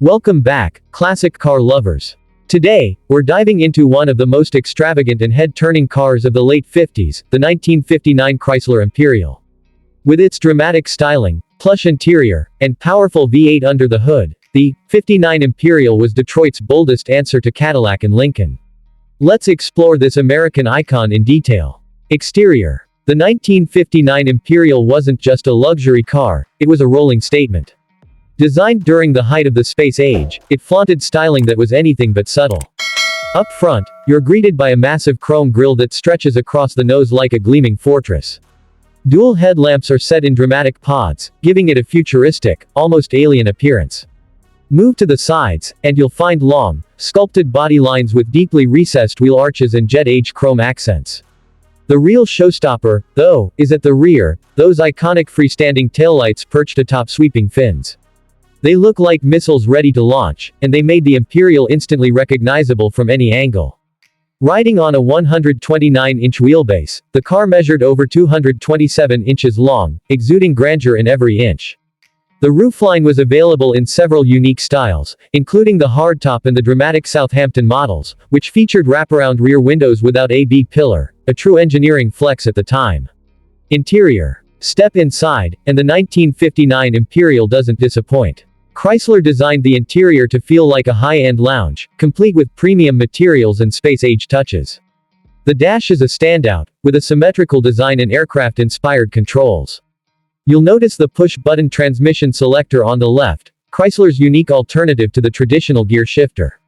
Welcome back, classic car lovers. Today, we're diving into one of the most extravagant and head-turning cars of the late 50s, the 1959 Chrysler Imperial. With its dramatic styling, plush interior, and powerful V8 under the hood, the 59 Imperial was Detroit's boldest answer to Cadillac and Lincoln. Let's explore this American icon in detail. Exterior. The 1959 Imperial wasn't just a luxury car, it was a rolling statement. Designed during the height of the space age, it flaunted styling that was anything but subtle. Up front, you're greeted by a massive chrome grille that stretches across the nose like a gleaming fortress. Dual headlamps are set in dramatic pods, giving it a futuristic, almost alien appearance. Move to the sides, and you'll find long, sculpted body lines with deeply recessed wheel arches and jet-age chrome accents. The real showstopper, though, is at the rear, those iconic freestanding taillights perched atop sweeping fins. They look like missiles ready to launch, and they made the Imperial instantly recognizable from any angle. Riding on a 129-inch wheelbase, the car measured over 227 inches long, exuding grandeur in every inch. The roofline was available in several unique styles, including the hardtop and the dramatic Southampton models, which featured wraparound rear windows without a B-pillar, a true engineering flex at the time. Interior. Step inside, and the 1959 Imperial doesn't disappoint. Chrysler designed the interior to feel like a high-end lounge, complete with premium materials and space-age touches. The dash is a standout, with a symmetrical design and aircraft-inspired controls. You'll notice the push-button transmission selector on the left, Chrysler's unique alternative to the traditional gear shifter.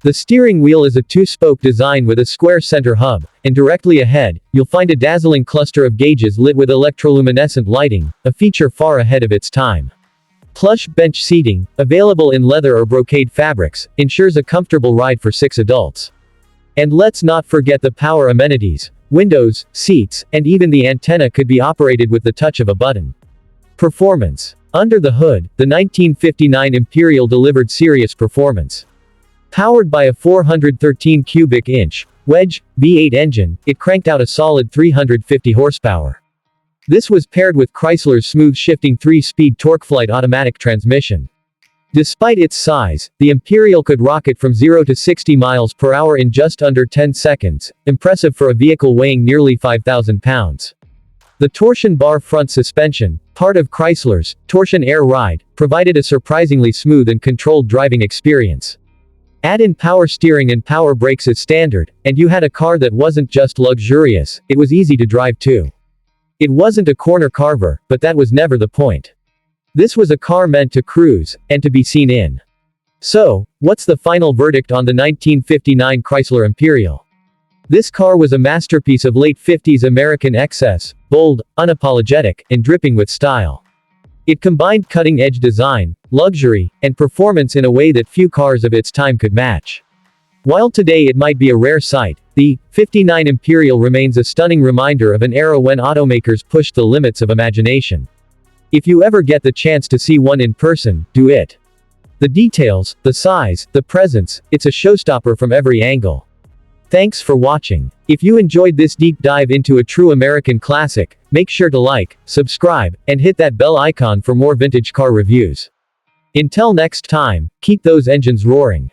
The steering wheel is a two-spoke design with a square center hub, and directly ahead, you'll find a dazzling cluster of gauges lit with electroluminescent lighting, a feature far ahead of its time. Plush bench seating, available in leather or brocade fabrics, ensures a comfortable ride for 6 adults. And let's not forget the power amenities. Windows, seats, and even the antenna could be operated with the touch of a button. Performance. Under the hood, the 1959 Imperial delivered serious performance. Powered by a 413 cubic inch wedge V8 engine, it cranked out a solid 350 horsepower. This was paired with Chrysler's smooth-shifting 3-speed TorqueFlite automatic transmission. Despite its size, the Imperial could rocket from 0 to 60 miles per hour in just under 10 seconds, impressive for a vehicle weighing nearly 5,000 pounds. The torsion bar front suspension, part of Chrysler's Torsion Air Ride, provided a surprisingly smooth and controlled driving experience. Add in power steering and power brakes as standard, and you had a car that wasn't just luxurious, it was easy to drive too. It wasn't a corner carver, but that was never the point. This was a car meant to cruise, and to be seen in. So, what's the final verdict on the 1959 Chrysler Imperial? This car was a masterpiece of late 50s American excess, bold, unapologetic, and dripping with style. It combined cutting-edge design, luxury, and performance in a way that few cars of its time could match. While today it might be a rare sight, the 59 Imperial remains a stunning reminder of an era when automakers pushed the limits of imagination. If you ever get the chance to see one in person, do it. The details, the size, the presence, it's a showstopper from every angle. Thanks for watching. If you enjoyed this deep dive into a true American classic, make sure to like, subscribe, and hit that bell icon for more vintage car reviews. Until next time, keep those engines roaring.